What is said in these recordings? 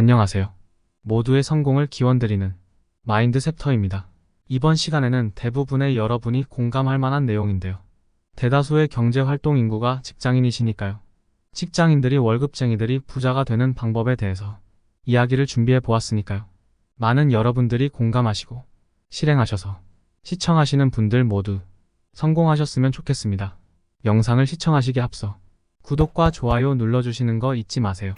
안녕하세요. 모두의 성공을 기원드리는 마인드셉터입니다. 이번 시간에는 대부분의 여러분이 공감할 만한 내용인데요. 대다수의 경제활동 인구가 직장인이시니까요. 직장인들이 월급쟁이들이 부자가 되는 방법에 대해서 이야기를 준비해 보았으니까요. 많은 여러분들이 공감하시고 실행하셔서 시청하시는 분들 모두 성공하셨으면 좋겠습니다. 영상을 시청하시기에 앞서 구독과 좋아요 눌러주시는 거 잊지 마세요.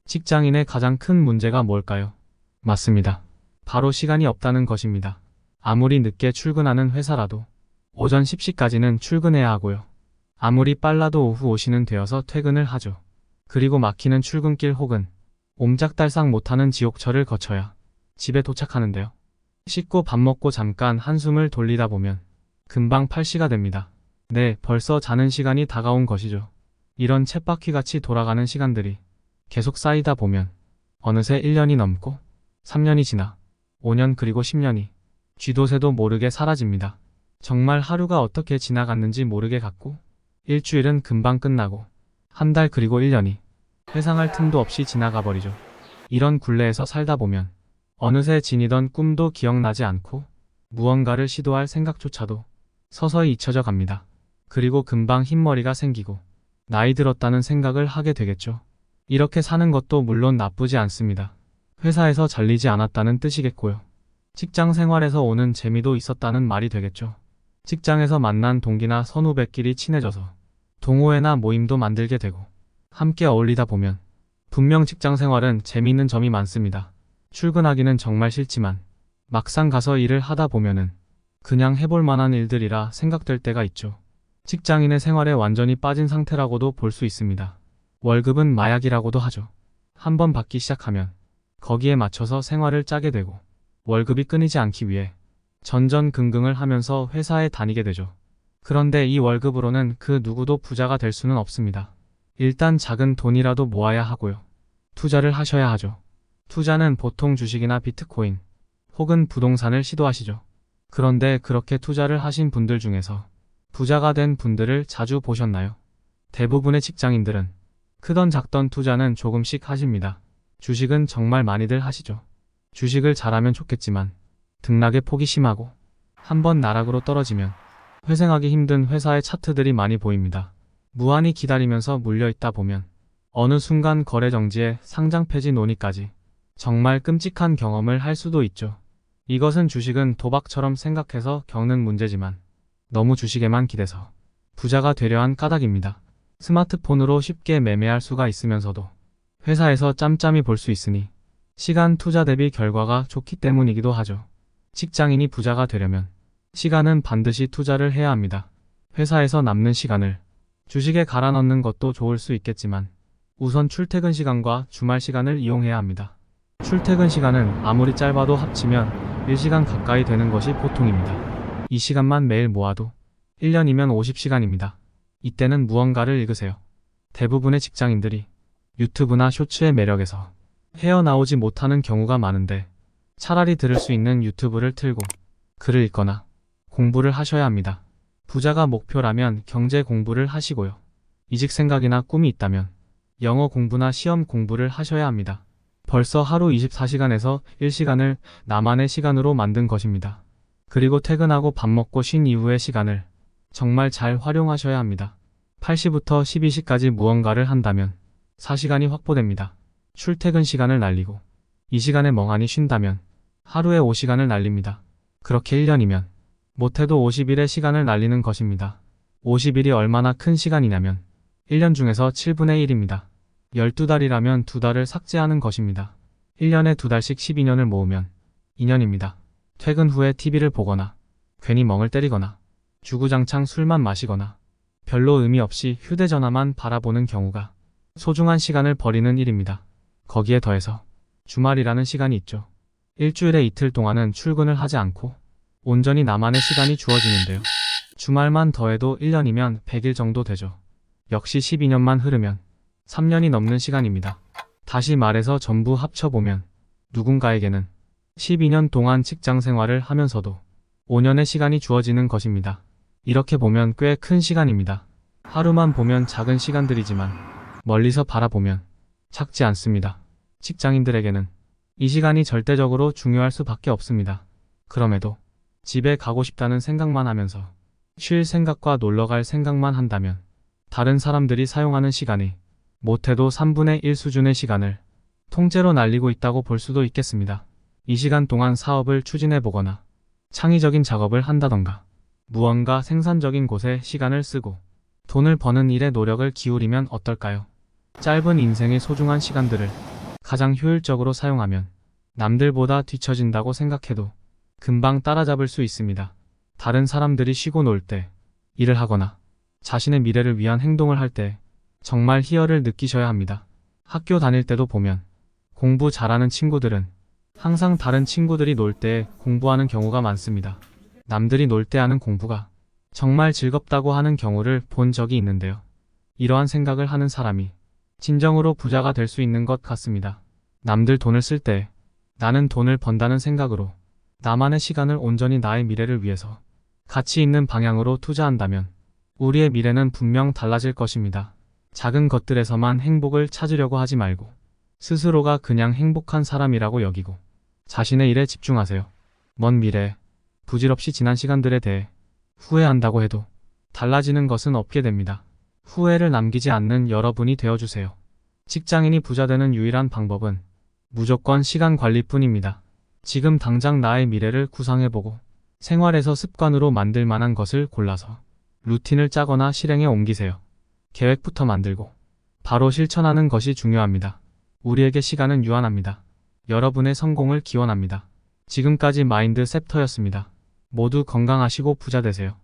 직장인의 가장 큰 문제가 뭘까요? 맞습니다. 바로 시간이 없다는 것입니다. 아무리 늦게 출근하는 회사라도 오전 10시까지는 출근해야 하고요. 아무리 빨라도 오후 5시는 되어서 퇴근을 하죠. 그리고 막히는 출근길 혹은 옴짝달싹 못하는 지옥철을 거쳐야 집에 도착하는데요. 씻고 밥 먹고 잠깐 한숨을 돌리다 보면 금방 8시가 됩니다. 네, 벌써 자는 시간이 다가온 것이죠. 이런 쳇바퀴같이 돌아가는 시간들이 계속 쌓이다 보면 어느새 1년이 넘고 3년이 지나 5년 그리고 10년이 쥐도 새도 모르게 사라집니다. 정말 하루가 어떻게 지나갔는지 모르게 갔고 일주일은 금방 끝나고 한 달 그리고 1년이 회상할 틈도 없이 지나가 버리죠. 이런 굴레에서 살다 보면 어느새 지니던 꿈도 기억나지 않고 무언가를 시도할 생각조차도 서서히 잊혀져 갑니다. 그리고 금방 흰머리가 생기고 나이 들었다는 생각을 하게 되겠죠. 이렇게 사는 것도 물론 나쁘지 않습니다. 회사에서 잘리지 않았다는 뜻이겠고요. 직장 생활에서 오는 재미도 있었다는 말이 되겠죠. 직장에서 만난 동기나 선후배끼리 친해져서 동호회나 모임도 만들게 되고 함께 어울리다 보면 분명 직장 생활은 재미있는 점이 많습니다. 출근하기는 정말 싫지만 막상 가서 일을 하다 보면은 그냥 해볼 만한 일들이라 생각될 때가 있죠. 직장인의 생활에 완전히 빠진 상태라고도 볼 수 있습니다. 월급은 마약이라고도 하죠. 한번 받기 시작하면 거기에 맞춰서 생활을 짜게 되고 월급이 끊이지 않기 위해 전전긍긍을 하면서 회사에 다니게 되죠. 그런데 이 월급으로는 그 누구도 부자가 될 수는 없습니다. 일단 작은 돈이라도 모아야 하고요. 투자를 하셔야 하죠. 투자는 보통 주식이나 비트코인 혹은 부동산을 시도하시죠. 그런데 그렇게 투자를 하신 분들 중에서 부자가 된 분들을 자주 보셨나요? 대부분의 직장인들은 크던 작던 투자는 조금씩 하십니다. 주식은 정말 많이들 하시죠. 주식을 잘하면 좋겠지만 등락의 폭이 심하고 한번 나락으로 떨어지면 회생하기 힘든 회사의 차트들이 많이 보입니다. 무한히 기다리면서 물려있다 보면 어느 순간 거래 정지에 상장 폐지 논의까지 정말 끔찍한 경험을 할 수도 있죠. 이것은 주식은 도박처럼 생각해서 겪는 문제지만 너무 주식에만 기대서 부자가 되려 한 까닭입니다. 스마트폰으로 쉽게 매매할 수가 있으면서도 회사에서 짬짬이 볼 수 있으니 시간 투자 대비 결과가 좋기 때문이기도 하죠. 직장인이 부자가 되려면 시간은 반드시 투자를 해야 합니다. 회사에서 남는 시간을 주식에 갈아 넣는 것도 좋을 수 있겠지만 우선 출퇴근 시간과 주말 시간을 이용해야 합니다. 출퇴근 시간은 아무리 짧아도 합치면 1시간 가까이 되는 것이 보통입니다. 이 시간만 매일 모아도 1년이면 50시간입니다. 이때는 무언가를 읽으세요. 대부분의 직장인들이 유튜브나 쇼츠의 매력에서 헤어나오지 못하는 경우가 많은데 차라리 들을 수 있는 유튜브를 틀고 글을 읽거나 공부를 하셔야 합니다. 부자가 목표라면 경제 공부를 하시고요. 이직 생각이나 꿈이 있다면 영어 공부나 시험 공부를 하셔야 합니다. 벌써 하루 24시간에서 1시간을 나만의 시간으로 만든 것입니다. 그리고 퇴근하고 밥 먹고 쉰 이후의 시간을 정말 잘 활용하셔야 합니다. 8시부터 12시까지 무언가를 한다면 4시간이 확보됩니다. 출퇴근 시간을 날리고 이 시간에 멍하니 쉰다면 하루에 5시간을 날립니다. 그렇게 1년이면 못해도 50일의 시간을 날리는 것입니다. 50일이 얼마나 큰 시간이냐면 1년 중에서 7분의 1입니다. 12달이라면 2달을 삭제하는 것입니다. 1년에 2달씩 12년을 모으면 2년입니다. 퇴근 후에 TV를 보거나 괜히 멍을 때리거나 주구장창 술만 마시거나 별로 의미 없이 휴대전화만 바라보는 경우가 소중한 시간을 버리는 일입니다. 거기에 더해서 주말이라는 시간이 있죠. 일주일에 이틀 동안은 출근을 하지 않고 온전히 나만의 시간이 주어지는데요. 주말만 더해도 1년이면 100일 정도 되죠. 역시 12년만 흐르면 3년이 넘는 시간입니다. 다시 말해서 전부 합쳐보면 누군가에게는 12년 동안 직장 생활을 하면서도 5년의 시간이 주어지는 것입니다. 이렇게 보면 꽤 큰 시간입니다. 하루만 보면 작은 시간들이지만 멀리서 바라보면 작지 않습니다. 직장인들에게는 이 시간이 절대적으로 중요할 수밖에 없습니다. 그럼에도 집에 가고 싶다는 생각만 하면서 쉴 생각과 놀러 갈 생각만 한다면 다른 사람들이 사용하는 시간이 못해도 3분의 1 수준의 시간을 통째로 날리고 있다고 볼 수도 있겠습니다. 이 시간 동안 사업을 추진해 보거나 창의적인 작업을 한다던가 무언가 생산적인 곳에 시간을 쓰고 돈을 버는 일에 노력을 기울이면 어떨까요? 짧은 인생의 소중한 시간들을 가장 효율적으로 사용하면 남들보다 뒤처진다고 생각해도 금방 따라잡을 수 있습니다. 다른 사람들이 쉬고 놀 때, 일을 하거나 자신의 미래를 위한 행동을 할 때 정말 희열을 느끼셔야 합니다. 학교 다닐 때도 보면 공부 잘하는 친구들은 항상 다른 친구들이 놀 때 공부하는 경우가 많습니다. 남들이 놀 때 하는 공부가 정말 즐겁다고 하는 경우를 본 적이 있는데요. 이러한 생각을 하는 사람이 진정으로 부자가 될 수 있는 것 같습니다. 남들 돈을 쓸 때 나는 돈을 번다는 생각으로 나만의 시간을 온전히 나의 미래를 위해서 가치 있는 방향으로 투자한다면 우리의 미래는 분명 달라질 것입니다. 작은 것들에서만 행복을 찾으려고 하지 말고 스스로가 그냥 행복한 사람이라고 여기고 자신의 일에 집중하세요. 먼 미래, 부질없이 지난 시간들에 대해 후회한다고 해도 달라지는 것은 없게 됩니다. 후회를 남기지 않는 여러분이 되어주세요. 직장인이 부자 되는 유일한 방법은 무조건 시간 관리뿐입니다. 지금 당장 나의 미래를 구상해보고 생활에서 습관으로 만들 만한 것을 골라서 루틴을 짜거나 실행에 옮기세요. 계획부터 만들고 바로 실천하는 것이 중요합니다. 우리에게 시간은 유한합니다. 여러분의 성공을 기원합니다. 지금까지 마인드 셉터였습니다. 모두 건강하시고 부자 되세요.